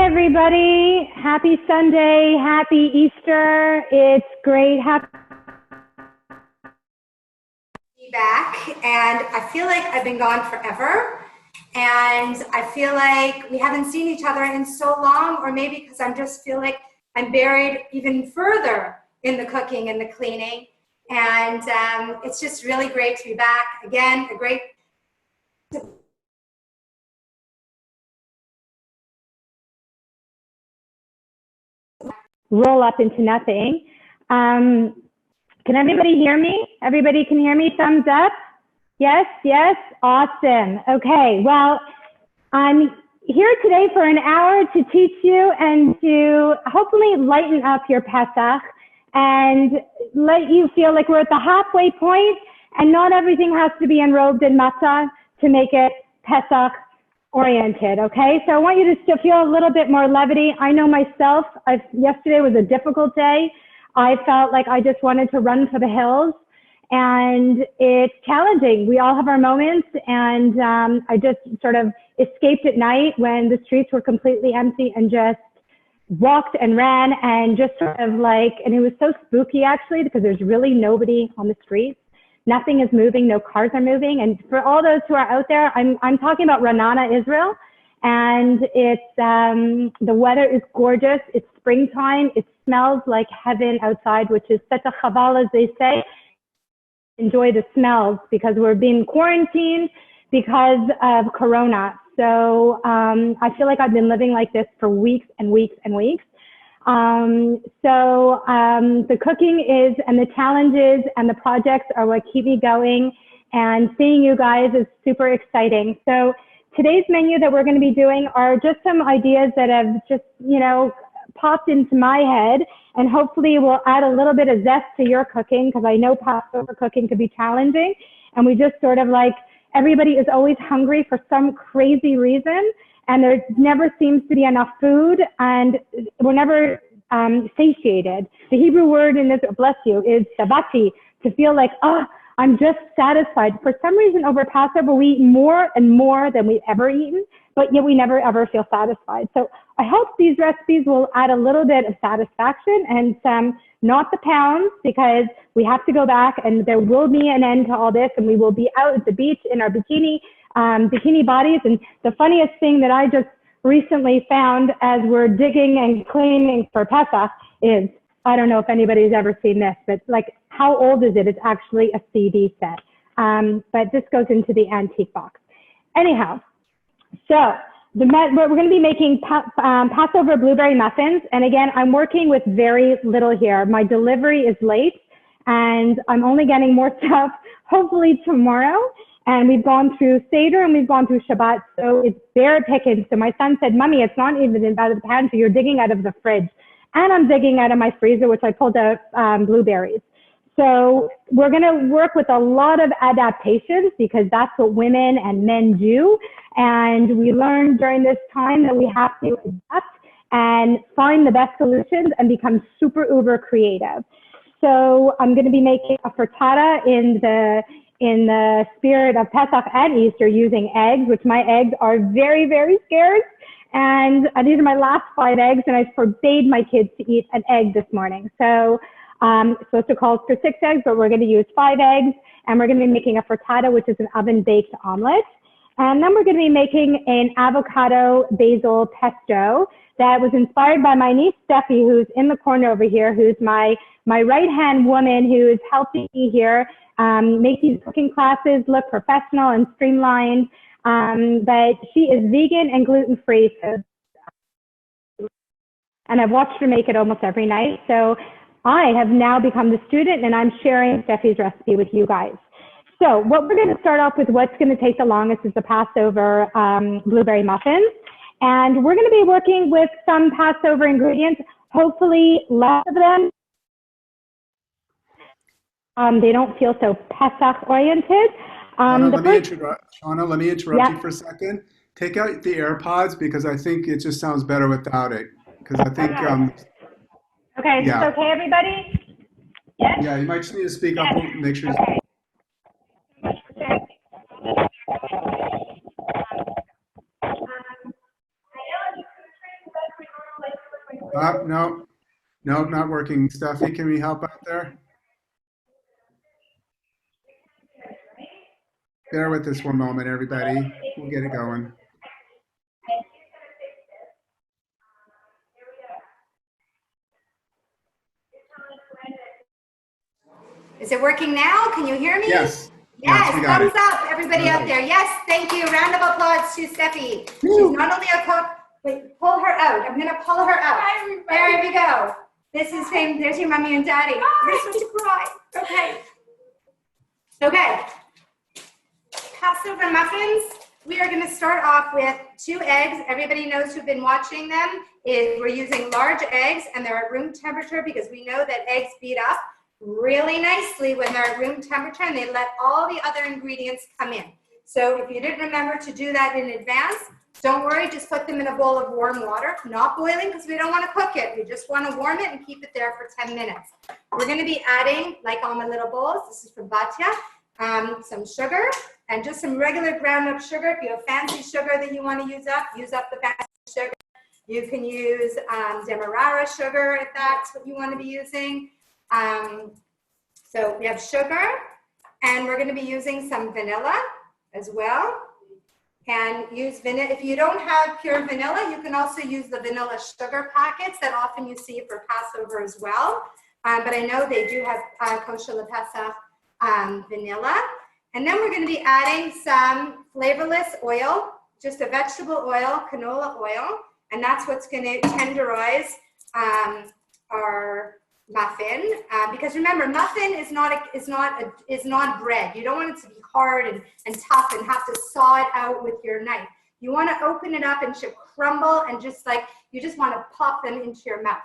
everybody. Happy Sunday. Happy Easter. It's great. Be back, and I feel like I've been gone forever, and I feel like we haven't seen each other in so long, or maybe because I just feel like I'm buried even further in the cooking and the cleaning, and it's just really great to be back again. A great Roll up into nothing. Can everybody hear me? Everybody can hear me? Thumbs up? Yes, yes, awesome. Okay, well, I'm here today for an hour to teach you and to hopefully lighten up your Pesach and let you feel like we're at the halfway point and not everything has to be enrobed in matzah to make it Pesach oriented, okay? So I want you to still feel a little bit more levity. I know myself, yesterday was a difficult day. I felt like I just wanted to run for the hills, and it's challenging. We all have our moments, and I just sort of escaped at night when the streets were completely empty and just walked and ran and just sort of like, and it was so spooky actually because there's really nobody on the streets. Nothing is moving, no cars are moving. And for all those who are out there, I'm talking about Ra'anana, Israel. And it's, the weather is gorgeous. It's springtime. It smells like heaven outside, which is such a chaval, as they say. Enjoy the smells because we're being quarantined because of Corona. So I feel like I've been living like this for weeks and weeks and weeks. The cooking is, and the challenges and the projects are what keep me going, and seeing you guys is super exciting. So today's menu that we're going to be doing are just some ideas that have just, popped into my head, and hopefully will add a little bit of zest to your cooking, because I know Passover cooking could be challenging, and we just sort of like, everybody is always hungry for some crazy reason, and there never seems to be enough food, and we're never satiated. The Hebrew word in this, bless you, is sabati, to feel like, I'm just satisfied. For some reason over Passover, we eat more and more than we've ever eaten, but yet we never ever feel satisfied. So I hope these recipes will add a little bit of satisfaction, and not the pounds, because we have to go back and there will be an end to all this, and we will be out at the beach in our bikini bodies. And the funniest thing that I just recently found as we're digging and cleaning for Pesach is, I don't know if anybody's ever seen this, but like, how old is it? It's actually a CD set. But this goes into the antique box. Anyhow, so we're going to be making Passover blueberry muffins. And again, I'm working with very little here. My delivery is late, and I'm only getting more stuff hopefully tomorrow. And we've gone through Seder and we've gone through Shabbat, so it's bare pickings. So my son said, Mommy, it's not even out of the pantry, you're digging out of the fridge. And I'm digging out of my freezer, which I pulled out blueberries. So we're going to work with a lot of adaptations, because that's what women and men do. And we learned during this time that we have to adapt and find the best solutions and become super uber creative. So I'm going to be making a frittata in the spirit of Pesach and Easter, using eggs, which my eggs are very, very scarce. And these are my last 5 eggs, and I forbade my kids to eat an egg this morning. So supposed to call for 6 eggs, but we're going to use 5 eggs, and we're going to be making a frittata, which is an oven-baked omelet. And then we're going to be making an avocado basil pesto that was inspired by my niece, Steffi, who's in the corner over here, who's my right-hand woman who is helping me here make these cooking classes look professional and streamlined. But she is vegan and gluten-free, and I've watched her make it almost every night. So I have now become the student, and I'm sharing Steffi's recipe with you guys. So what we're going to start off with, what's going to take the longest, is the Passover blueberry muffins. And we're going to be working with some Passover ingredients, hopefully less of them. They don't feel so Pesach-oriented. Shawna, let me interrupt you for a second. Take out the AirPods, because I think it just sounds better without it. Because I think, okay, yeah. Is this okay, everybody? Yes? Yeah, you might just need to speak up and make sure. Okay. No, no, not working. Steffi, can we help out there? Bear with us one moment, everybody. We'll get it going. Is it working now? Can you hear me? Yes. Yes, we got thumbs it. up, everybody out there. Yes, thank you. Round of applause to Steffi. She's not only a cook, wait, pull her out. I'm gonna pull her out. There we go. This is same, there's your mommy and daddy. You're supposed to cry. Okay. Okay. Passover muffins. We are gonna start off with 2 eggs. Everybody knows who've been watching them is we're using large eggs and they're at room temperature because we know that eggs beat up really nicely when they're at room temperature and they let all the other ingredients come in. So if you didn't remember to do that in advance, don't worry, just put them in a bowl of warm water, not boiling because we don't want to cook it. We just want to warm it and keep it there for 10 minutes. We're going to be adding, like all my little bowls, this is from Batya, some sugar and just some regular ground up sugar. If you have fancy sugar that you want to use up the fancy sugar. You can use Demerara sugar if that's what you want to be using. So we have sugar and we're going to be using some vanilla as well. And use vanilla. If you don't have pure vanilla, you can also use the vanilla sugar packets that often you see for Passover as well. But I know they do have kosher lepesach vanilla. And then we're going to be adding some flavorless oil, just a vegetable oil, canola oil, and that's what's going to tenderize our muffin, because remember, muffin is not bread. You don't want it to be hard and tough and have to saw it out with your knife. You want to open it up and should crumble and just like you just want to pop them into your mouth.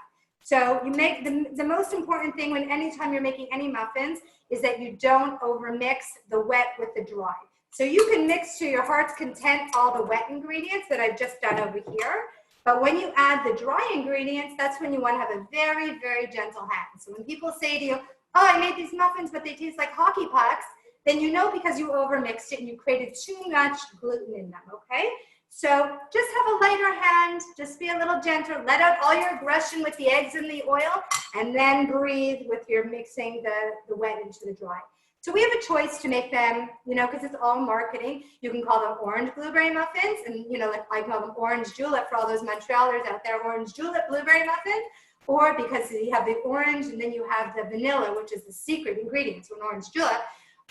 So you make the most important thing when anytime you're making any muffins is that you don't overmix the wet with the dry. So you can mix to your heart's content all the wet ingredients that I've just done over here. But when you add the dry ingredients, that's when you want to have a very, very gentle hand. So when people say to you, oh, I made these muffins, but they taste like hockey pucks, then you know because you overmixed it and you created too much gluten in them, okay? So just have a lighter hand, just be a little gentle, let out all your aggression with the eggs and the oil, and then breathe with your mixing the wet into the dry. So we have a choice to make them, you know, because it's all marketing. You can call them orange blueberry muffins, and you know, like I call them orange julep for all those Montrealers out there, orange julep blueberry muffin, or because you have the orange and then you have the vanilla, which is the secret ingredient to an orange julep,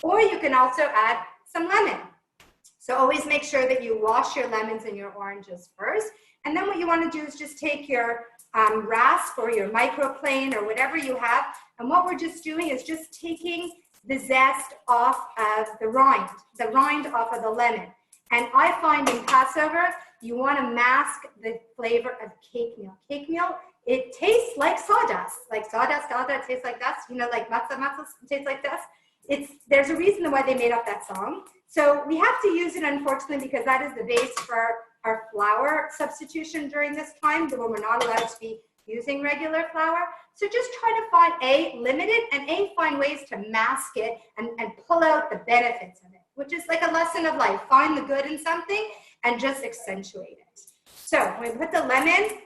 or you can also add some lemon. So always make sure that you wash your lemons and your oranges first, and then what you want to do is just take your rasp or your microplane or whatever you have, and what we're just doing is just taking the zest off of the rind off of the lemon. And I find in Passover, you want to mask the flavor of cake meal. Cake meal, it tastes like sawdust. Like sawdust tastes like dust. You know, like matzah tastes like dust. There's a reason why they made up that song. So we have to use it, unfortunately, because that is the base for our flour substitution during this time, when we're not allowed to be using regular flour. So just try to find limit it and find ways to mask it and pull out the benefits of it, which is like a lesson of life. Find the good in something and just accentuate it. So we put the lemon,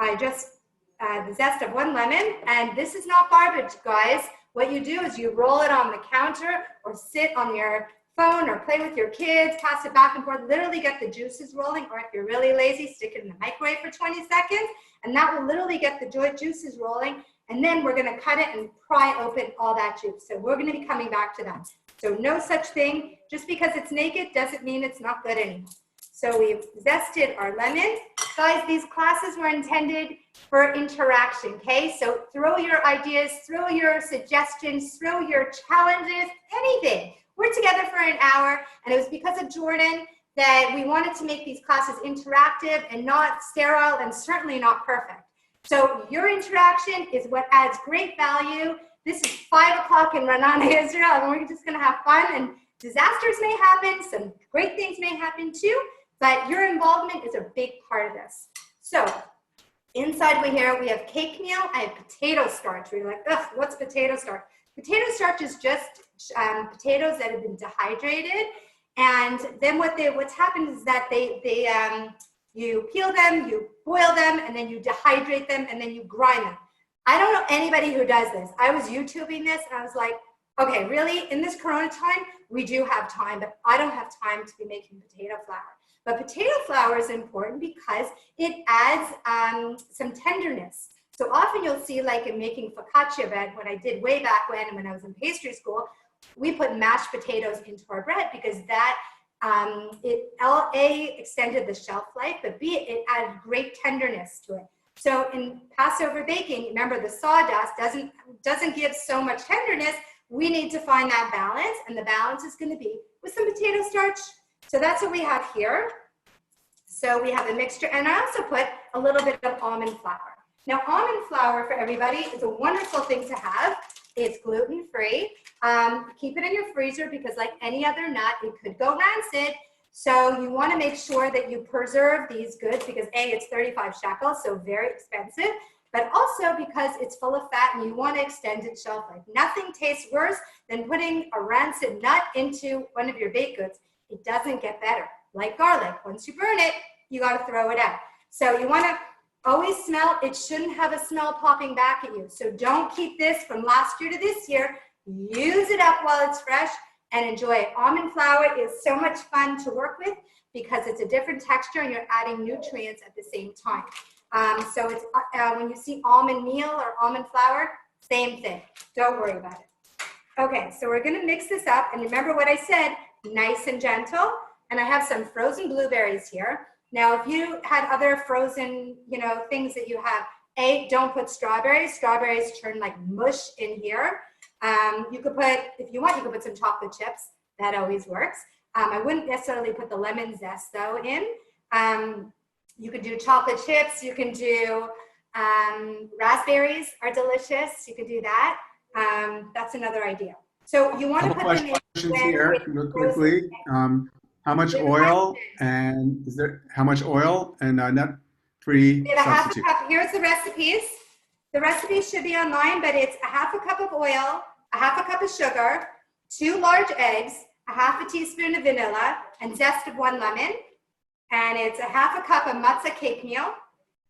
the zest of 1 lemon, and this is not garbage, guys. What you do is you roll it on the counter or sit on your phone or play with your kids, pass it back and forth, literally get the juices rolling, or if you're really lazy, stick it in the microwave for 20 seconds, and that will literally get the juices rolling, and then we're gonna cut it and pry open all that juice. So we're gonna be coming back to that. So no such thing, just because it's naked doesn't mean it's not good anymore. So we've zested our lemon. Guys, these classes were intended for interaction, okay? So throw your ideas, throw your suggestions, throw your challenges, anything. We're together for an hour, and it was because of Jordan that we wanted to make these classes interactive and not sterile and certainly not perfect. So your interaction is what adds great value. This is 5 o'clock in Ranana, Israel, and we're just gonna have fun, and disasters may happen, some great things may happen too, but your involvement is a big part of this. So inside we have cake meal, I have potato starch. We're like, ugh, what's potato starch? Potato starch is just potatoes that have been dehydrated, and then what's happened is that You peel them, you boil them, and then you dehydrate them, and then you grind them. I don't know anybody who does this. I was YouTubing this, and I was like, okay, really? In this Corona time, we do have time, but I don't have time to be making potato flour. But potato flour is important because it adds some tenderness. So often you'll see, like in making focaccia bread, what I did way back when I was in pastry school, we put mashed potatoes into our bread because that it A, extended the shelf life, but B, it added great tenderness to it. So in Passover baking, remember the sawdust doesn't give so much tenderness. We need to find that balance, and the balance is going to be with some potato starch. So that's what we have here. So we have a mixture, and I also put a little bit of almond flour. Now, almond flour for everybody is a wonderful thing to have. It's gluten-free. Keep it in your freezer because like any other nut, it could go rancid. So you want to make sure that you preserve these goods because A, it's 35 shekels, so very expensive, but also because it's full of fat and you want to extend its shelf life. Nothing tastes worse than putting a rancid nut into one of your baked goods. It doesn't get better. Like garlic, once you burn it, you got to throw it out. So you want to always smell. It shouldn't have a smell popping back at you. So don't keep this from last year to this year. Use it up while it's fresh and enjoy it. Almond flour is so much fun to work with because it's a different texture and you're adding nutrients at the same time. So it's when you see almond meal or almond flour, same thing. Don't worry about it. Okay, so we're going to mix this up. And remember what I said, nice and gentle. And I have some frozen blueberries here. Now, if you had other frozen, things that you have, A, don't put strawberries. Strawberries turn like mush in here. You could put, if you want, you could put some chocolate chips. That always works. I wouldn't necessarily put the lemon zest though in. You could do chocolate chips. You can do raspberries are delicious. You could do that. That's another idea. So you want to put them in. Questions here, real quickly. How much oil and nut-free substitute? Here's the recipes. The recipes should be online, but it's a half a cup of oil, a half a cup of sugar, 2 large eggs, a half a teaspoon of vanilla, and zest of 1 lemon. And it's a half a cup of matzah cake meal,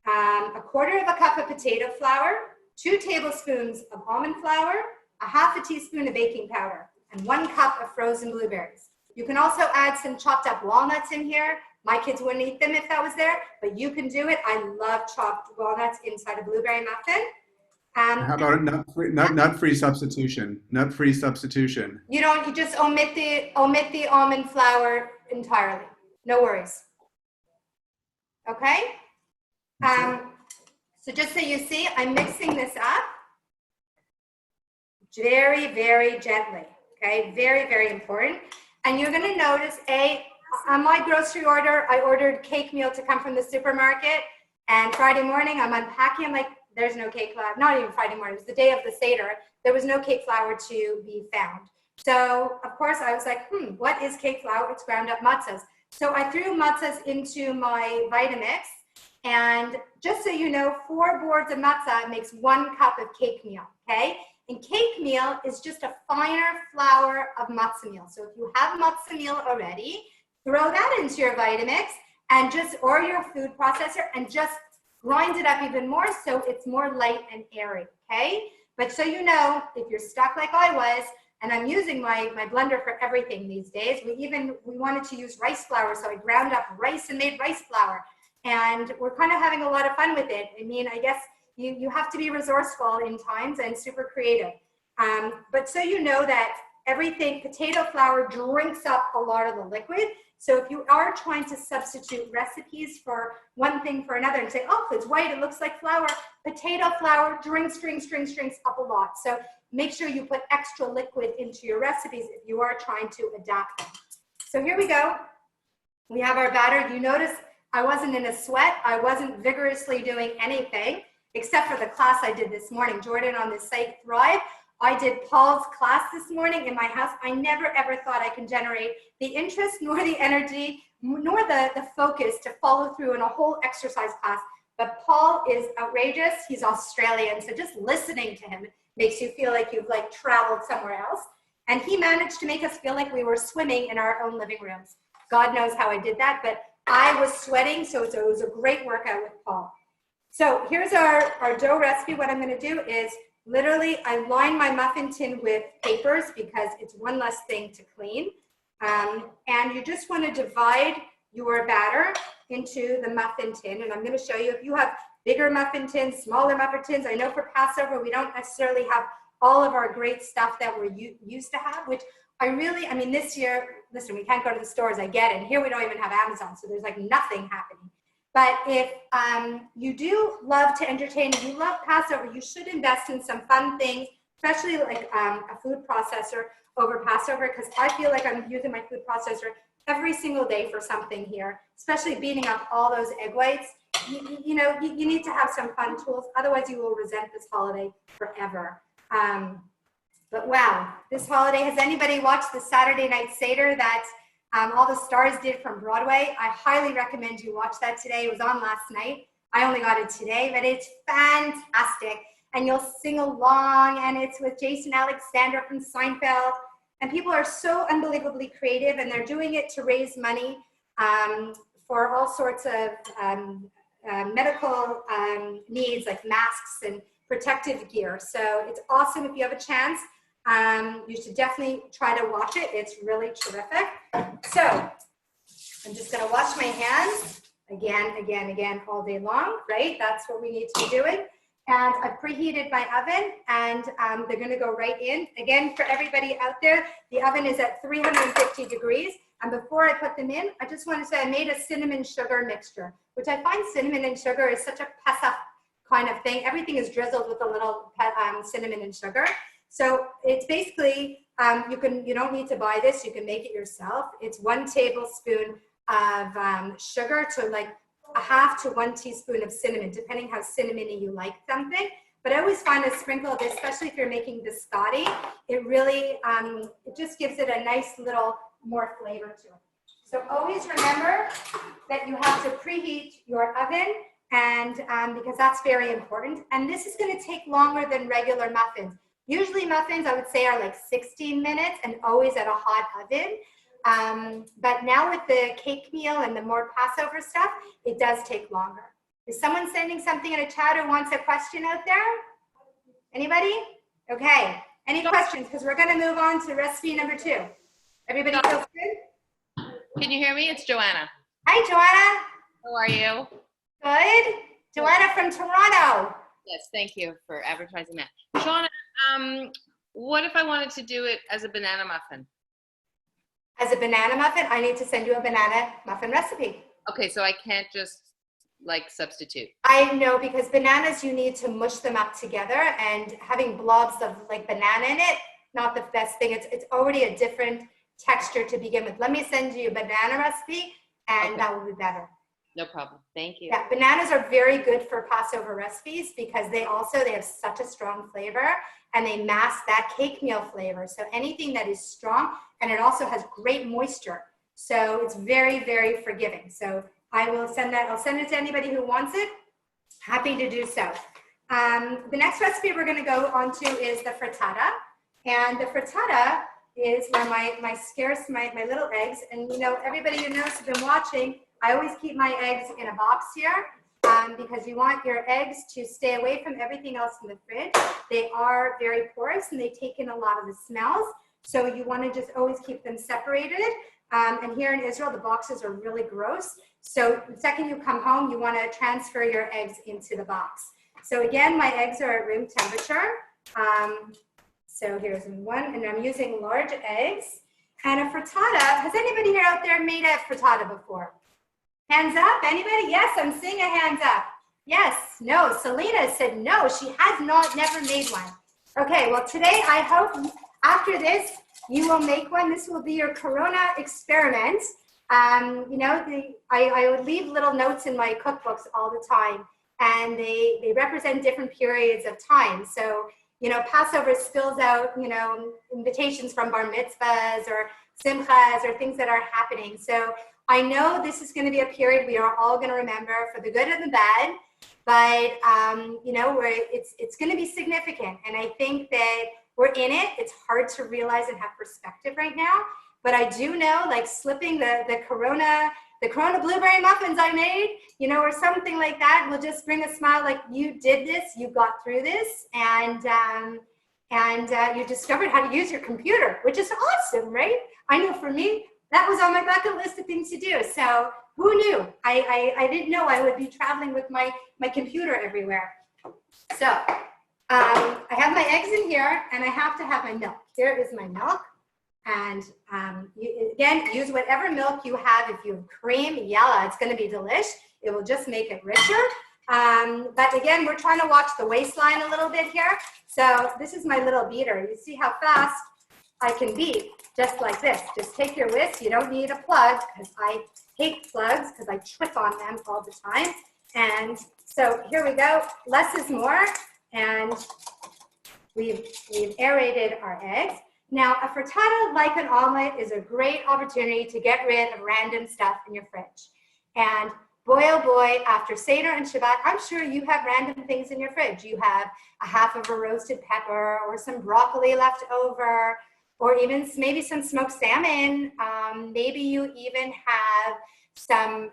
a quarter of a cup of potato flour, 2 tablespoons of almond flour, a half a teaspoon of baking powder, and 1 cup of frozen blueberries. You can also add some chopped up walnuts in here. My kids wouldn't eat them if that was there, but you can do it. I love chopped walnuts inside a blueberry muffin. How about a nut-free substitution? Nut-free substitution. You just omit the almond flour entirely. No worries. Okay? So just so you see, I'm mixing this up very, very gently. Okay? Very, very important. And you're going to notice, on my grocery order, I ordered cake meal to come from the supermarket. And Friday morning, I'm unpacking. I'm like, there's no cake flour. Not even Friday morning. It was the day of the Seder. There was no cake flour to be found. So, of course, I was like, what is cake flour? It's ground up matzahs. So I threw matzahs into my Vitamix. And just so you know, 4 boards of matzah makes 1 cup of cake meal, okay? And cake meal is just a finer flour of matzah meal. So if you have matzah meal already, throw that into your Vitamix and or your food processor and just grind it up even more so it's more light and airy, okay? But so you know, if you're stuck like I was, and I'm using my blender for everything these days, we wanted to use rice flour, so I ground up rice and made rice flour. And we're kind of having a lot of fun with it. I mean, I guess you have to be resourceful in times and super creative. But so you know that potato flour drinks up a lot of the liquid. So if you are trying to substitute recipes for one thing for another and say, oh, it's white, it looks like flour, potato flour drinks up a lot. So make sure you put extra liquid into your recipes if you are trying to adapt them. So here we go. We have our batter. You notice I wasn't in a sweat. I wasn't vigorously doing anything except for the class I did this morning. Jordan on this site, Thrive. I did Paul's class this morning in my house. I never, ever thought I can generate the interest, nor the energy, nor the focus to follow through in a whole exercise class. But Paul is outrageous. He's Australian, so just listening to him makes you feel like you've traveled somewhere else. And he managed to make us feel like we were swimming in our own living rooms. God knows how I did that, but I was sweating, so it was a great workout with Paul. So here's our dough recipe. What I'm gonna do is literally I line my muffin tin with papers because it's one less thing to clean. And you just wanna divide your batter into the muffin tin. And I'm gonna show you if you have bigger muffin tins, smaller muffin tins. I know for Passover, we don't necessarily have all of our great stuff that we're used to have, which I mean, this year, listen, we can't go to the stores, I get it. And here we don't even have Amazon, so there's like nothing happening. But if you do love to entertain, and you love Passover, you should invest in some fun things, especially like a food processor over Passover, because I feel like I'm using my food processor every single day for something here, especially beating up all those egg whites. You need to have some fun tools, otherwise you will resent this holiday forever. But wow, this holiday, has anybody watched the Saturday Night Seder that all the stars did from Broadway? I highly recommend you watch that today. It was on last night. I only got it today, but it's fantastic. And you'll sing along, and it's with Jason Alexander from Seinfeld. And people are so unbelievably creative, and they're doing it to raise money for all sorts of medical needs like masks and protective gear. So it's awesome. If you have a chance, you should definitely try to watch it. It's really terrific. So I'm just gonna wash my hands again all day long, right? That's what we need to be doing. And I've preheated my oven, and they're gonna go right in. Again, for everybody out there, the oven is at 350 degrees. And before I put them in, I just want to say I made a cinnamon sugar mixture, which I find cinnamon and sugar is such a Pesach kind of thing. Everything is drizzled with a little cinnamon and sugar. So it's basically, you don't need to buy this, you can make it yourself. It's 1 tablespoon of sugar to like a half to 1 teaspoon of cinnamon, depending how cinnamony you like something. But I always find a sprinkle of this, especially if you're making biscotti, it really, it just gives it a nice little more flavor to it. So always remember that you have to preheat your oven, and because that's very important. And this is going to take longer than regular muffins. Usually muffins, I would say, are like 16 minutes and always at a hot oven. But now with the cake meal and the more Passover stuff, it does take longer. Is someone sending something in a chat or wants a question out there? Anybody? Okay. Any questions? Because we're going to move on to recipe number 2. Everybody feels good? Can you hear me? It's Joanna. Hi, Joanna. How are you? Good. Joanna from Toronto. Yes, thank you for advertising that. Shawna, what if I wanted to do it as a banana muffin? As a banana muffin, I need to send you a banana muffin recipe. Okay, so I can't just like substitute. I know, because bananas, you need to mush them up together, and having blobs of like banana in it, not the best thing. It's already a different texture to begin with. Let me send you a banana recipe, and Okay. that will be better. No problem. Thank you. Yeah, bananas are very good for Passover recipes because they have such a strong flavor, and they mask that cake meal flavor. So anything that is strong, and it also has great moisture. So it's very, very forgiving. So I will send that. I'll send it to anybody who wants it. Happy to do so. The next recipe we're going to go on to is the frittata. And the frittata is where my little eggs, and everybody who knows who's been watching, I always keep my eggs in a box here because you want your eggs to stay away from everything else in the fridge. They are very porous and they take in a lot of the smells. So you want to just always keep them separated. And here in Israel, the boxes are really gross. So the second you come home, you want to transfer your eggs into the box. So again, my eggs are at room temperature. So here's one, and I'm using large eggs. And a frittata, has anybody here out there made a frittata before? Hands up, anybody? Yes, I'm seeing a hands up. Yes, no, Selena said no, she has never made one. Okay, well today I hope after this, you will make one. This will be your Corona experiment. I would leave little notes in my cookbooks all the time, and they represent different periods of time. So, Passover spills out, invitations from bar mitzvahs or simchas or things that are happening. So I know this is going to be a period we are all going to remember for the good and the bad, but, it's going to be significant. And I think that we're in it. It's hard to realize and have perspective right now. But I do know, like, slipping the Corona the Corona blueberry muffins I made, you know, or something like that will just bring a smile like you did this, you got through this, and you discovered how to use your computer, which is awesome, right? I know for me, that was on my bucket list of things to do. So who knew? I didn't know I would be traveling with my computer everywhere. So I have my eggs in here, and I have to have my milk. Here is my milk. And again, use whatever milk you have. If you have cream, yalla, it's going to be delish. It will just make it richer. But again, we're trying to watch the waistline a little bit here. So this is my little beater. You see how fast I can beat, just like this. Just take your whisk. You don't need a plug, because I hate plugs because I trip on them all the time. And so here we go. Less is more. And we've aerated our eggs. Now, a frittata, like an omelet, is a great opportunity to get rid of random stuff in your fridge. And boy, oh boy, after Seder and Shabbat, I'm sure you have random things in your fridge. You have a half of a roasted pepper, or some broccoli left over, or even maybe some smoked salmon. Maybe you even have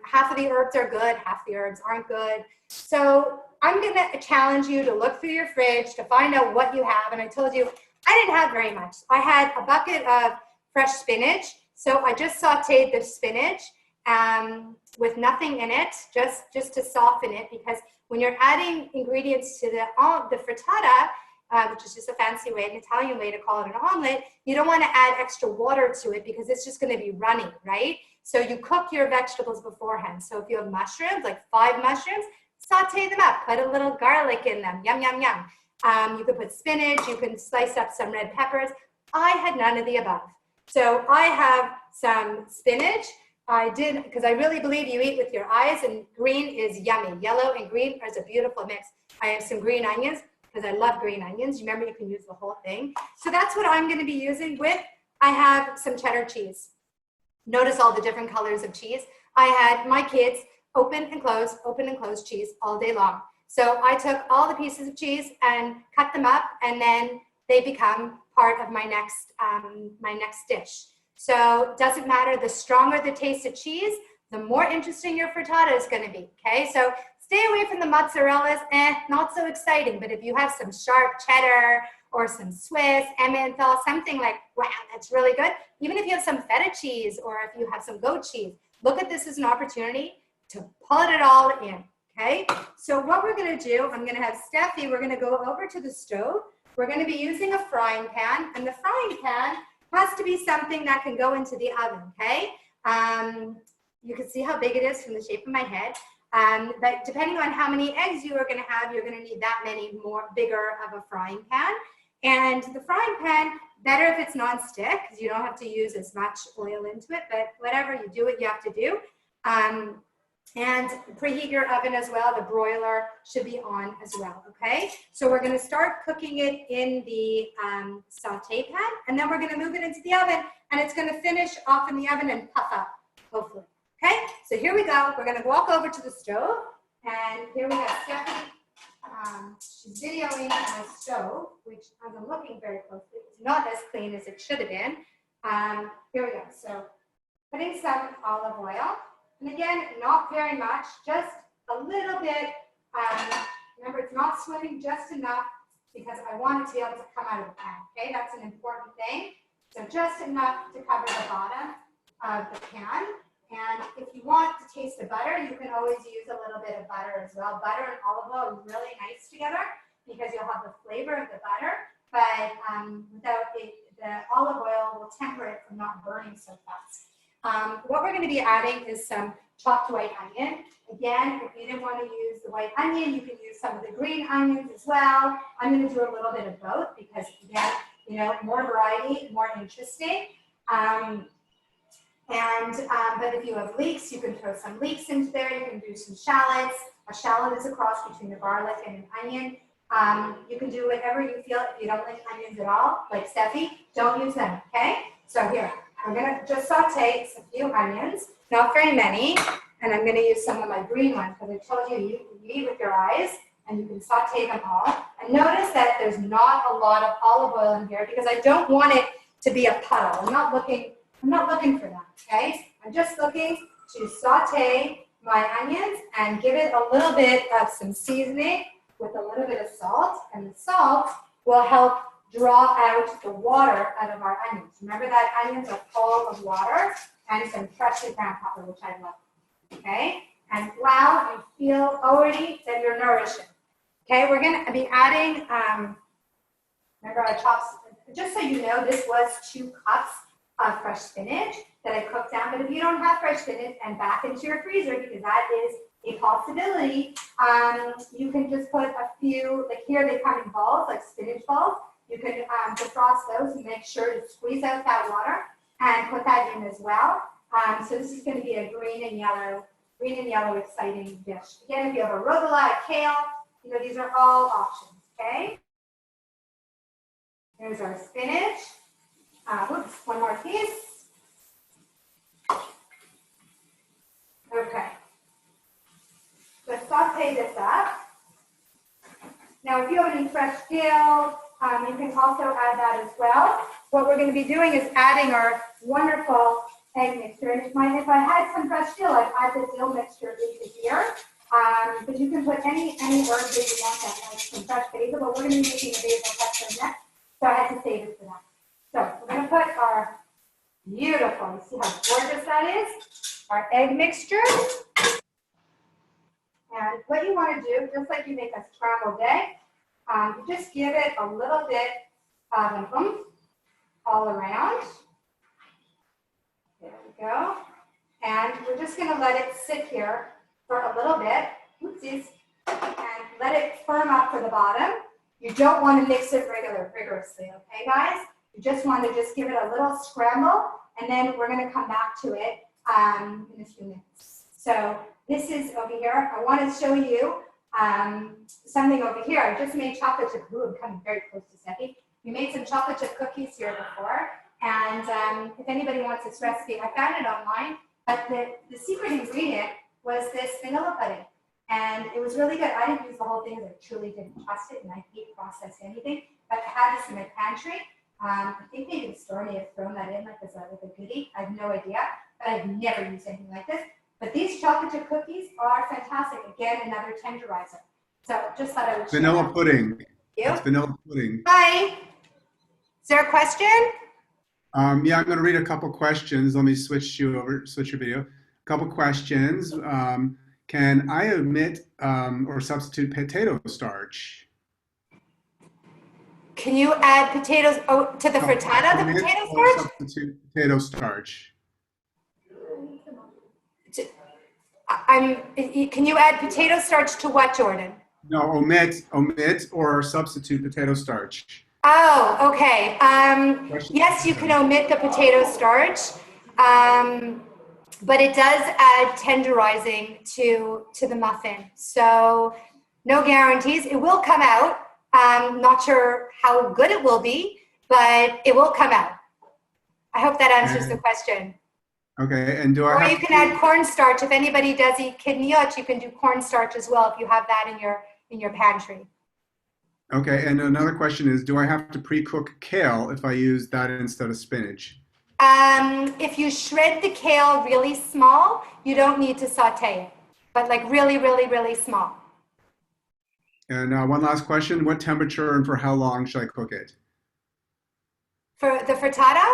half of the herbs are good, half the herbs aren't good. So I'm gonna challenge you to look through your fridge to find out what you have. And I told you, I didn't have very much. I had a bucket of fresh spinach. So I just sauteed the spinach with nothing in it, just to soften it, because when you're adding ingredients to the frittata, which is just a fancy way, an Italian way to call it an omelet, you don't want to add extra water to it because it's just going to be runny, right? So you cook your vegetables beforehand. So if you have mushrooms, like 5 mushrooms, saute them up, put a little garlic in them, yum, yum, yum. You could put spinach, you can slice up some red peppers. I had none of the above. So I have some spinach. I did, because I really believe you eat with your eyes, and green is yummy. Yellow and green is a beautiful mix. I have some green onions, because I love green onions. Remember, you can use the whole thing. So that's what I'm going to be using with. I have some cheddar cheese. Notice all the different colors of cheese. I had my kids open and close cheese all day long. So I took all the pieces of cheese and cut them up, and then they become part of my next dish. So it doesn't matter, the stronger the taste of cheese, the more interesting your frittata is going to be, okay? So stay away from the mozzarellas, not so exciting, but if you have some sharp cheddar or some Swiss, Emmental, something like, wow, that's really good. Even if you have some feta cheese, or if you have some goat cheese, look at this as an opportunity to pull it all in. Okay, so what we're going to do, I'm going to have Steffi, we're going to go over to the stove. We're going to be using a frying pan, and the frying pan has to be something that can go into the oven, okay? You can see how big it is from the shape of my head. But depending on how many eggs you are going to have, you're going to need that many bigger of a frying pan. And the frying pan, better if it's non-stick, because you don't have to use as much oil into it, but whatever, you do what you have to do. And preheat your oven as well. The broiler should be on as well, okay? So we're going to start cooking it in the saute pan, and then we're going to move it into the oven, and it's going to finish off in the oven and puff up, hopefully, okay? So here we go. We're going to walk over to the stove, and here we have Stephanie. She's videoing my stove, which, as I'm looking very closely, is not as clean as it should have been. Here we go. So putting some olive oil. And again, not very much, just a little bit. Remember, it's not swimming, just enough, because I want it to be able to come out of the pan, okay? That's an important thing. So just enough to cover the bottom of the pan. And if you want to taste the butter, you can always use a little bit of butter as well. Butter and olive oil are really nice together, because you'll have the flavor of the butter, but without it, the olive oil will temper it from not burning so fast. What we're going to be adding is some chopped white onion. Again, if you didn't want to use the white onion, you can use some of the green onions as well. I'm going to do a little bit of both because, again, you know, more variety, more interesting. But if you have leeks, you can throw some leeks into there. You can do some shallots. A shallot is a cross between a garlic and an onion. You can do whatever you feel. If you don't like onions at all, like Steffi, don't use them, okay? So here. I'm going to just saute a few onions, not very many, and I'm going to use some of my green ones, because I told you, you eat with your eyes, and you can saute them all. And notice that there's not a lot of olive oil in here, because I don't want it to be a puddle. I'm not looking for that, okay? I'm just looking to saute my onions and give it a little bit of some seasoning with a little bit of salt, and the salt will help draw out the water out of our onions. Remember that onions are full of water, and some freshly ground pepper, which I love. Okay, and wow, and feel already that you're nourishing. Okay, we're gonna be adding, remember our chops, just so you know, this was 2 cups of fresh spinach that I cooked down, but if you don't have fresh spinach, and back into your freezer, because that is a possibility, you can just put a few, like here they come in balls, like spinach balls. You can defrost those and make sure to squeeze out that water and put that in as well. So this is going to be a green and yellow exciting dish. Again, if you have arugula, kale, you know, these are all options, okay? There's our spinach. Whoops, one more piece. Okay. Let's saute this up. Now, if you have any fresh dill, you can also add that as well. What we're going to be doing is adding our wonderful egg mixture. And if I had some fresh dill, I'd add the dill mixture into here. But you can put any herb that you want that, like some fresh basil, but we're going to be making a basil pesto next, so I had to save it for that. So we're going to put our beautiful, you see how gorgeous that is? Our egg mixture. And what you want to do, just like you make a scrambled egg, you just give it a little bit of an oomph all around. There we go. And we're just going to let it sit here for a little bit. Oopsies. And let it firm up for the bottom. You don't want to mix it rigorously, okay, guys? You just want to just give it a little scramble, and then we're going to come back to it in a few minutes. So this is over here. I want to show you something over here. I just made chocolate chip. Ooh, I'm coming very close to Steffi. We made some chocolate chip cookies here before, and if anybody wants this recipe, I found it online. But the secret ingredient was this vanilla pudding, and it was really good. I didn't use the whole thing because I truly didn't trust it, and I hate processed anything. But I had this in my pantry. I think maybe the store may have thrown that in like as a goodie. I have no idea, but I've never used anything like this. But these chocolate chip cookies are fantastic. Again, another tenderizer. So just thought I would share Vanilla that. pudding. You? It's vanilla pudding. Hi. Is there a question? Yeah, I'm going to read a couple questions. Let me switch your video. A couple questions. Can I omit or substitute potato starch? Can you add potatoes to the frittata, the potato starch? Substitute potato starch. Can you add potato starch to what, Jordan? No, omit or substitute potato starch. Oh, okay. Yes, you can omit the potato starch, but it does add tenderizing to the muffin. So no guarantees. It will come out. Not sure how good it will be, but it will come out. I hope that answers the question. Okay, and do I Or have you can add cornstarch. If anybody does eat kidneyot, you can do cornstarch as well if you have that in your pantry. Okay, and another question is, do I have to pre-cook kale if I use that instead of spinach? If you shred the kale really small, you don't need to saute it, but like really, really, really small. And one last question, what temperature and for how long should I cook it? For the frittata?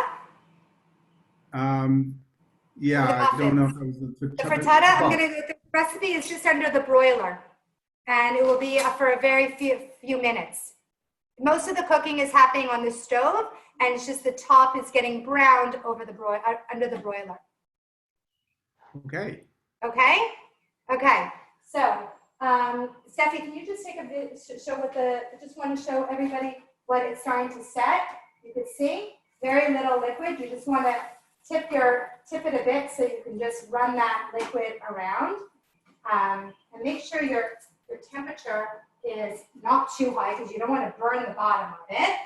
Yeah, I don't know if it was the frittata, the recipe is just under the broiler, and it will be for a very few minutes. Most of the cooking is happening on the stove, and it's just the top is getting browned over the under the broiler. Okay. Okay? Okay. So, Steffi, can you just take a bit, show I just want to show everybody what it's starting to set. You can see very little liquid. You just want to tip it a bit so you can just run that liquid around. And make sure your temperature is not too high because you don't want to burn the bottom of it.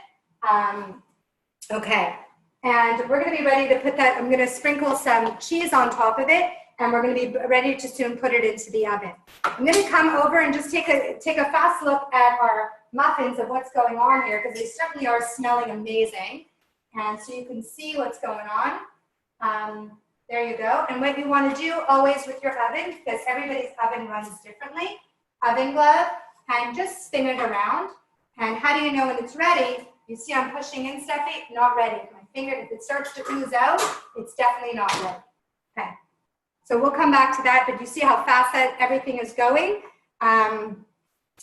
Okay, and we're going to be ready to put that. I'm going to sprinkle some cheese on top of it, and we're going to be ready to soon put it into the oven. I'm going to come over and just take a fast look at our muffins of what's going on here because they certainly are smelling amazing. And so you can see what's going on. There you go. And what you want to do always with your oven, because everybody's oven runs differently, oven glove, and just spin it around. And how do you know when it's ready? You see I'm pushing in, Steffi, not ready. My finger, if it starts to ooze out, it's definitely not ready. Okay. So we'll come back to that, but you see how fast that everything is going?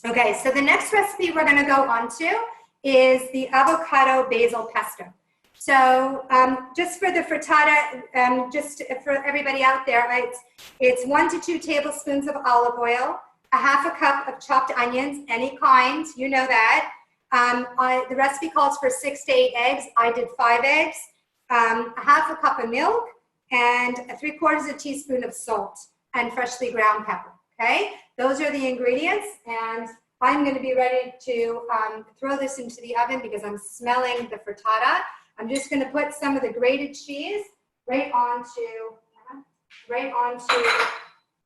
Okay, so the next recipe we're gonna go on to is the avocado basil pesto. So just for the frittata, just for everybody out there, right, it's 1 to 2 tablespoons of olive oil, a half a cup of chopped onions, any kind, you know that. The recipe calls for 6 to 8 eggs. I did 5 eggs, a half a cup of milk, and 3/4 teaspoon of salt and freshly ground pepper, okay? Those are the ingredients, and I'm gonna be ready to throw this into the oven because I'm smelling the frittata. I'm just gonna put some of the grated cheese right onto the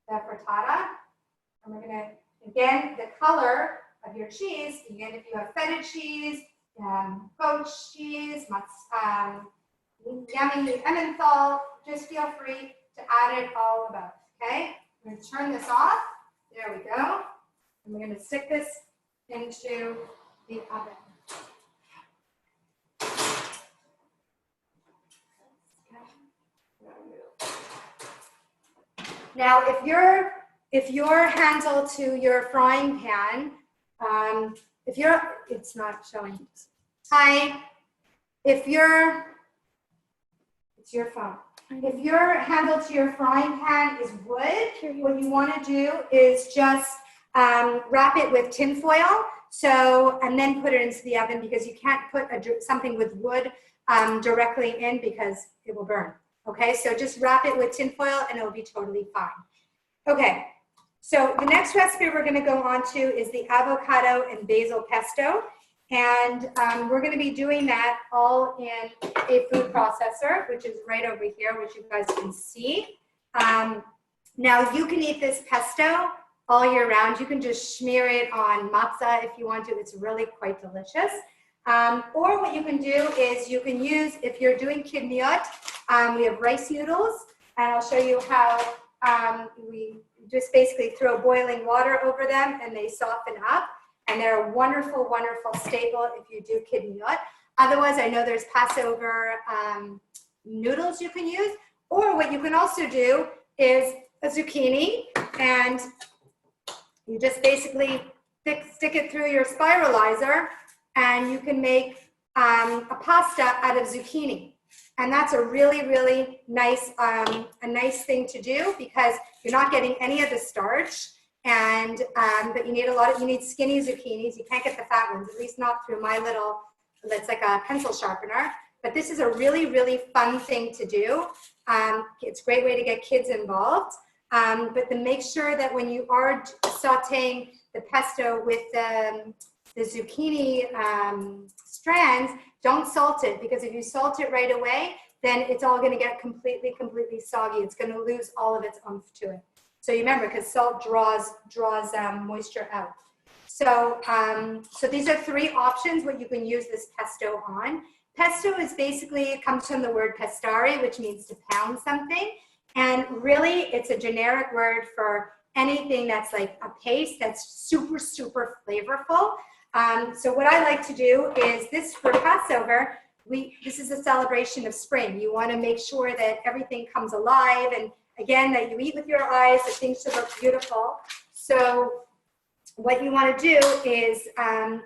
frittata. And we're gonna, again, the color of your cheese, again, if you have feta cheese, goat cheese, yummy Emmenthal, just feel free to add it all about, okay? I'm gonna turn this off, there we go. And we're gonna stick this into the oven. Now, if your handle to your frying pan, it's not showing. Hi, it's your phone. If your handle to your frying pan is wood, what you want to do is just wrap it with tin foil. So, and then put it into the oven because you can't put something with wood directly in because it will burn. Okay, so just wrap it with tin foil and it will be totally fine. Okay, so the next recipe we're going to go on to is the avocado and basil pesto. And we're going to be doing that all in a food processor, which is right over here, which you guys can see. Now, you can eat this pesto all year round. You can just smear it on matzah if you want to. It's really quite delicious. Or what you can do is you can use, if you're doing kidneyot, we have rice noodles, and I'll show you how we just basically throw boiling water over them and they soften up. And they're a wonderful, wonderful staple if you do kidneyot. Otherwise, I know there's Passover noodles you can use. Or what you can also do is a zucchini, and you just basically stick it through your spiralizer, and you can make a pasta out of zucchini. And that's a really, really nice, a nice thing to do because you're not getting any of the starch. And but you need skinny zucchinis. You can't get the fat ones, at least not through my little, that's like a pencil sharpener. But this is a really, really fun thing to do. It's a great way to get kids involved. But then make sure that when you are sauteing the pesto with the zucchini strands, don't salt it, because if you salt it right away, then it's all gonna get completely soggy. It's gonna lose all of its oomph to it. So you remember, because salt draws moisture out. So, so these are 3 options what you can use this pesto on. Pesto is basically, it comes from the word pestare, which means to pound something. And really, it's a generic word for anything that's like a paste that's super, super flavorful. So what I like to do is this for Passover, this is a celebration of spring. You want to make sure that everything comes alive, and again, that you eat with your eyes, that things should look beautiful. So what you want to do is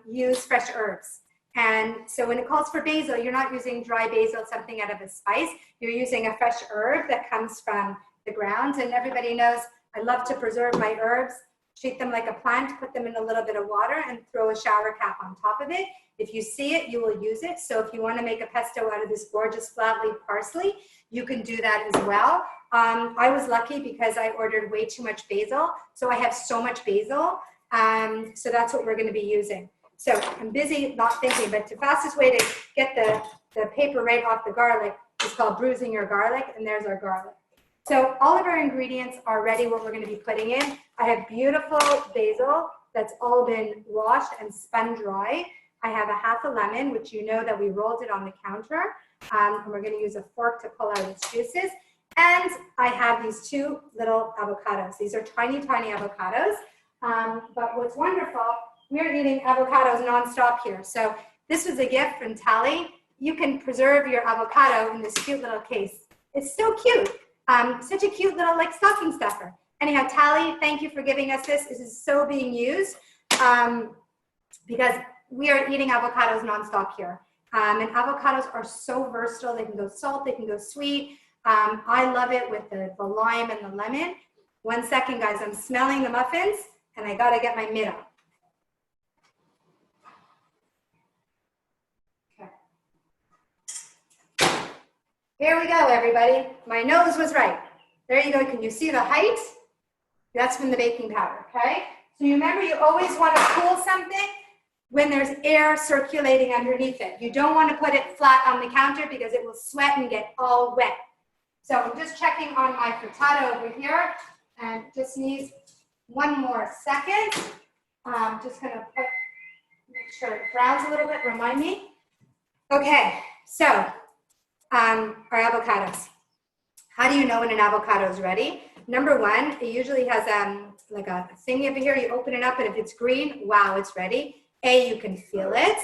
use fresh herbs. And so when it calls for basil, you're not using dry basil, something out of a spice. You're using a fresh herb that comes from the ground. And everybody knows I love to preserve my herbs, treat them like a plant, put them in a little bit of water, and throw a shower cap on top of it. If you see it, you will use it. So if you want to make a pesto out of this gorgeous flat leaf parsley, you can do that as well. I was lucky because I ordered way too much basil. So I have so much basil. So that's what we're going to be using. So I'm busy not thinking, but the fastest way to get the paper right off the garlic is called bruising your garlic, and there's our garlic. So all of our ingredients are ready, what we're going to be putting in. I have beautiful basil that's all been washed and spun dry. I have a half a lemon, which you know that we rolled it on the counter. And we're going to use a fork to pull out its juices. And I have these 2 little avocados. These are tiny, tiny avocados. But what's wonderful, we're eating avocados nonstop here. So this was a gift from Tally. You can preserve your avocado in this cute little case. It's so cute. Such a cute little like stocking stuffer. Anyhow, Tally, thank you for giving us this. This is so being used because we are eating avocados nonstop here. And avocados are so versatile. They can go salt, they can go sweet. I love it with the lime and the lemon. 1 second, guys. I'm smelling the muffins, and I gotta get my mitt on. Okay. Here we go, everybody. My nose was right. There you go. Can you see the height? That's from the baking powder, okay? So you remember, you always want to cool something when there's air circulating underneath it. You don't want to put it flat on the counter because it will sweat and get all wet. So I'm just checking on my frittata over here, and just needs 1 more second. Just gonna make sure it browns a little bit, remind me. Okay, so our avocados. How do you know when an avocado is ready? Number 1, it usually has like a thing over here. You open it up, and if it's green, wow, it's ready. You can feel it.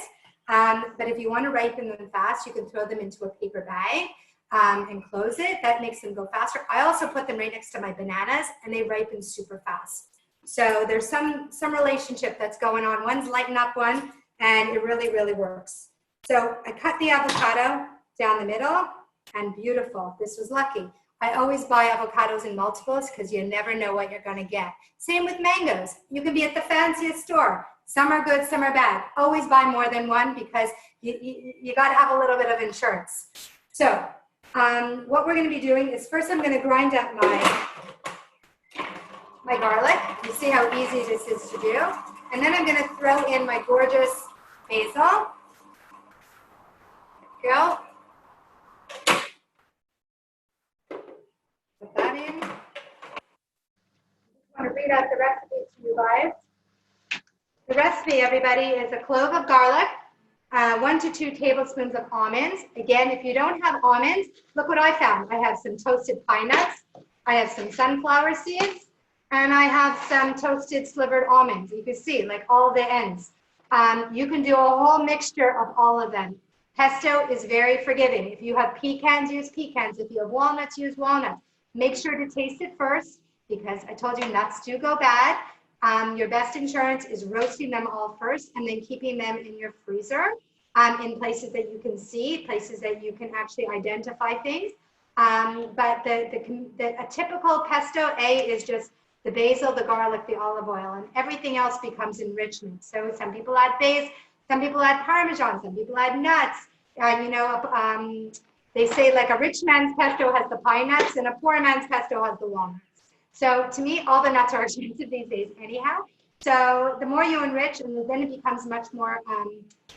But if you want to ripen them fast, you can throw them into a paper bag and close it. That makes them go faster. I also put them right next to my bananas, and they ripen super fast. So there's some relationship that's going on. One's lighting up one, and it really, really works. So I cut the avocado down the middle, and beautiful. This was lucky. I always buy avocados in multiples because you never know what you're going to get. Same with mangoes. You can be at the fanciest store. Some are good, some are bad. Always buy more than one because you got to have a little bit of insurance. So what we're going to be doing is first I'm going to grind up my garlic. You see how easy this is to do. And then I'm going to throw in my gorgeous basil. There we go. Put that in. I want to read out the recipe to you guys. The recipe, everybody, is a clove of garlic, 1 to 2 tablespoons of almonds. Again, if you don't have almonds, look what I found. I have some toasted pine nuts, I have some sunflower seeds, and I have some toasted slivered almonds. You can see, like all the ends. You can do a whole mixture of all of them. Pesto is very forgiving. If you have pecans, use pecans. If you have walnuts, use walnuts. Make sure to taste it first because I told you nuts do go bad. Your best insurance is roasting them all first and then keeping them in your freezer in places that you can see, places that you can actually identify things. But a typical pesto, is just the basil, the garlic, the olive oil, and everything else becomes enrichment. So some people add basil, some people add Parmesan, some people add nuts. They say like a rich man's pesto has the pine nuts and a poor man's pesto has the walnuts. So to me, all the nuts are expensive these days anyhow. So the more you enrich, and then it becomes much more,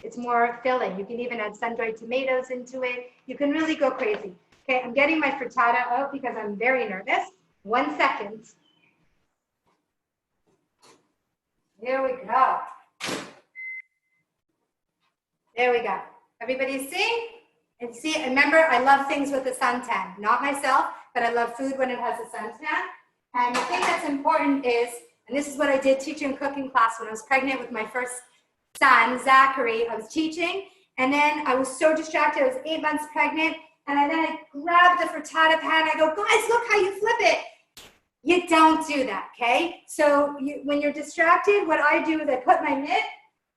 it's more filling. You can even add sun-dried tomatoes into it. You can really go crazy. Okay, I'm getting my frittata out because I'm very nervous. 1 second. Here we go. There we go. Everybody see? And see, remember, I love things with a suntan. Not myself, but I love food when it has a suntan. And the thing that's important is, and this is what I did teaching cooking class when I was pregnant with my first son, Zachary. I was teaching, and then I was so distracted. I was 8 months pregnant, and then I grabbed the frittata pan. I go, guys, look how you flip it. You don't do that, okay? So when you're distracted, what I do is I put my mitt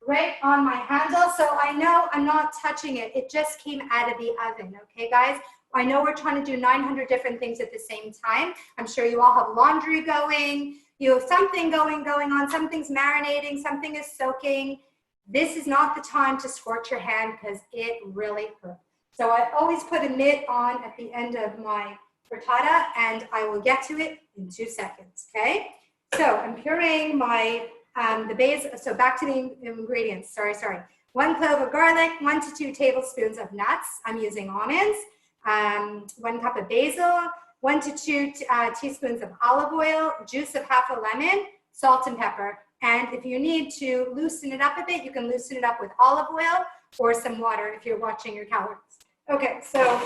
right on my handle, so I know I'm not touching it. It just came out of the oven, okay, guys? I know we're trying to do 900 different things at the same time. I'm sure you all have laundry going. You have something going on. Something's marinating. Something is soaking. This is not the time to scorch your hand because it really hurts. So I always put a mitt on at the end of my frittata, and I will get to it in 2 seconds, okay? So I'm pureeing my the basil. So back to the ingredients. Sorry. 1 clove of garlic, 1 to 2 tablespoons of nuts. I'm using almonds. 1 cup of basil, 1 to 2 teaspoons of olive oil, juice of half a lemon, salt and pepper. And if you need to loosen it up a bit, you can loosen it up with olive oil or some water if you're watching your calories. Okay, so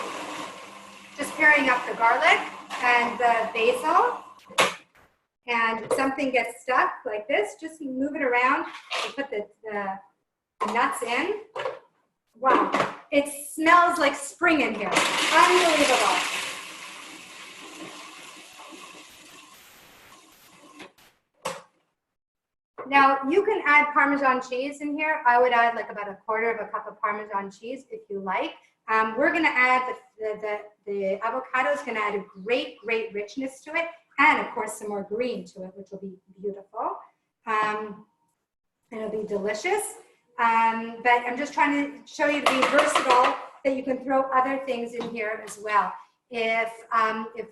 just pairing up the garlic. and the basil. And if something gets stuck like this, just move it around and put the nuts in. Wow, it smells like spring in here. Unbelievable. Now, you can add Parmesan cheese in here. I would add like about 1/4 cup of Parmesan cheese if you like. We're going to add the avocado is going to add a great richness to it, and of course some more green to it, which will be beautiful. It'll be delicious. But I'm just trying to show you to be versatile, that you can throw other things in here as well. If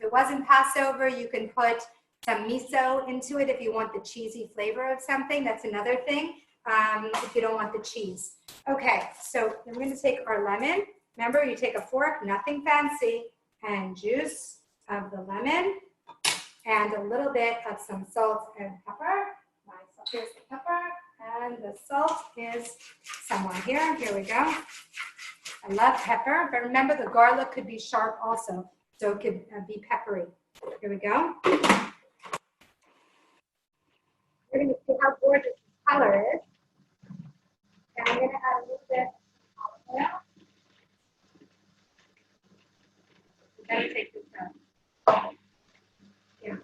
it wasn't Passover, you can put some miso into it if you want the cheesy flavor of something. That's another thing, if you don't want the cheese. Okay, so we're going to take our lemon. Remember, you take a fork, nothing fancy, and juice of the lemon, and a little bit of some salt and pepper. Here's the pepper, and the salt is somewhere here. Here we go. I love pepper, but remember the garlic could be sharp also, so it could be peppery. Here we go. We're going to see how gorgeous the color is. And I'm going to add a little bit of olive oil. You gotta take this out. Yeah.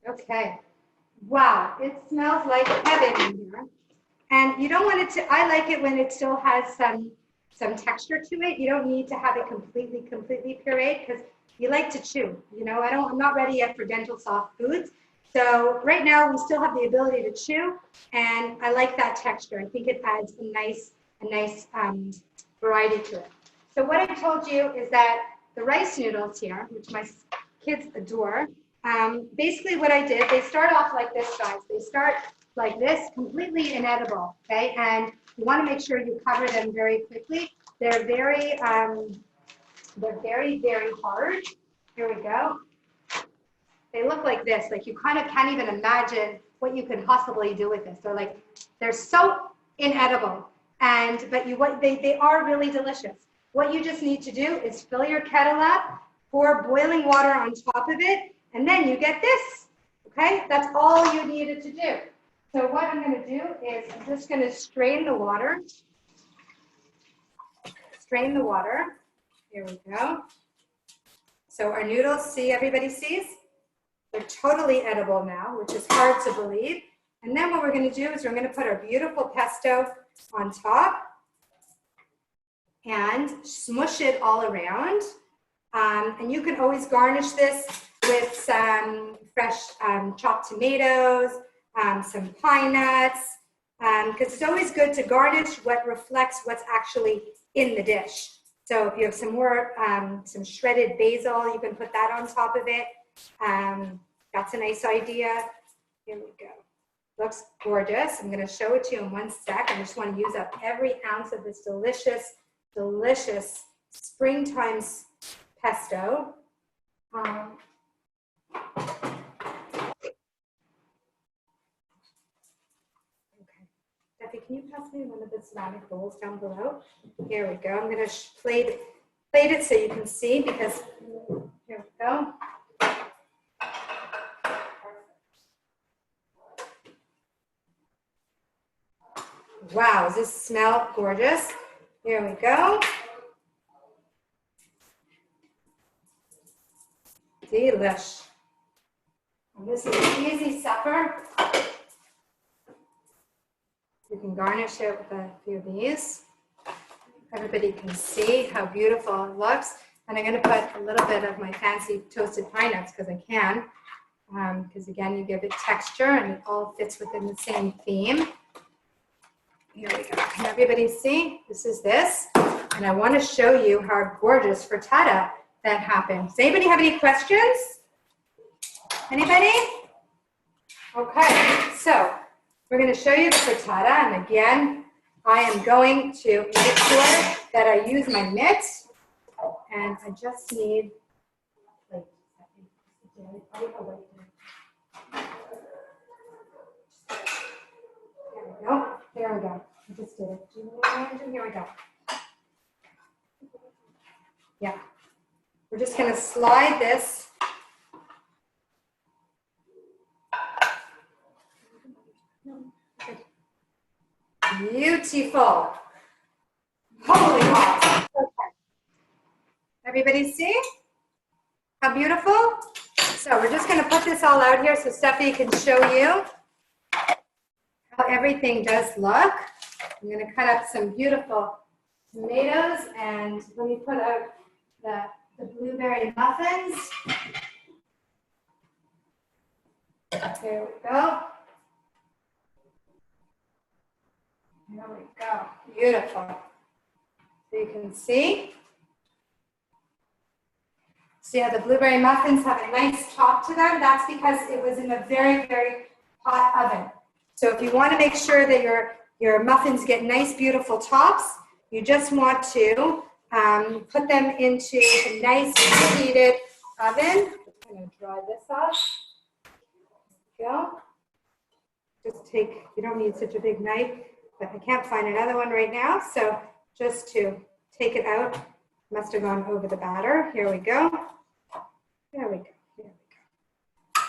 Okay. Wow, it smells like heaven in here. And you don't want it to, I like it when it still has some texture to it. You don't need to have it completely pureed, because you like to chew. You know, I'm not ready yet for dental soft foods. So right now we still have the ability to chew, and I like that texture. I think it adds a nice variety to it. So what I told you is that the rice noodles here, which my kids adore, basically what I did, they start off like this, guys. They start like this, completely inedible, okay? And you want to make sure you cover them very quickly. They're very hard. Here we go. They look like this. Like you kind of can't even imagine what you could possibly do with this. They're so inedible, but they are really delicious. What you just need to do is fill your kettle up, pour boiling water on top of it, and then you get this. Okay, that's all you needed to do. So what I'm going to do is I'm just going to strain the water. Strain the water. Here we go. So our noodles, see, everybody sees? They're totally edible now, which is hard to believe. And then what we're going to do is we're going to put our beautiful pesto on top and smush it all around. And you can always garnish this with some fresh chopped tomatoes, some pine nuts, because it's always good to garnish what reflects what's actually in the dish. So if you have some more, some shredded basil, you can put that on top of it. That's a nice idea. Here we go. Looks gorgeous. I'm going to show it to you in 1 sec. I just want to use up every ounce of this delicious, delicious springtime pesto. Can you pass me one of the ceramic bowls down below? Here we go. I'm going to plate it so you can see, because here we go. Wow, does this smell gorgeous? Here we go. Delish. And this is an easy supper. You can garnish it with a few of these. Everybody can see how beautiful it looks. And I'm going to put a little bit of my fancy toasted pine nuts, because I can. Because again, you give it texture and it all fits within the same theme. Here we go. Can everybody see? This is this. And I want to show you how gorgeous frittata that happened. Does anybody have any questions? Anybody? Okay, so we're going to show you the frittata, and again, I am going to make sure that I use my mitts, and I just need, there we go, there we go, I just did it. Here we go. Yeah. We're just going to slide this. Beautiful. Holy hot. Okay. Everybody see? How beautiful? So we're just going to put this all out here so Steffi can show you how everything does look. I'm going to cut up some beautiful tomatoes, and let me put out the blueberry muffins. There we go. There we go. Beautiful. So you can see. See how the blueberry muffins have a nice top to them? That's because it was in a very, very hot oven. So if you want to make sure that your muffins get nice, beautiful tops, you just want to put them into a nice heated oven. I'm going to dry this off. There we go. Just take, you don't need such a big knife, but I can't find another one right now. So just to take it out, must have gone over the batter. Here we go. There we go. There we go.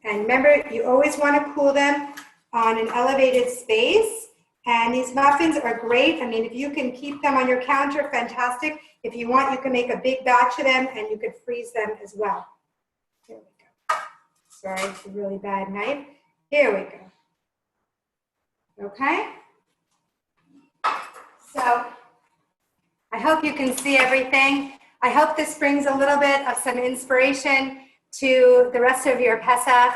And remember, you always want to cool them on an elevated space. And these muffins are great. I mean, if you can keep them on your counter, fantastic. If you want, you can make a big batch of them and you could freeze them as well. Here we go. Sorry, it's a really bad knife. Here we go. Okay? So I hope you can see everything. I hope this brings a little bit of some inspiration to the rest of your Pesach.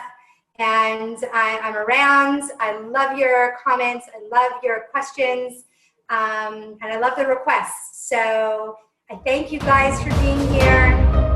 And I'm around. I love your comments. I love your questions. And I love the requests. So I thank you guys for being here.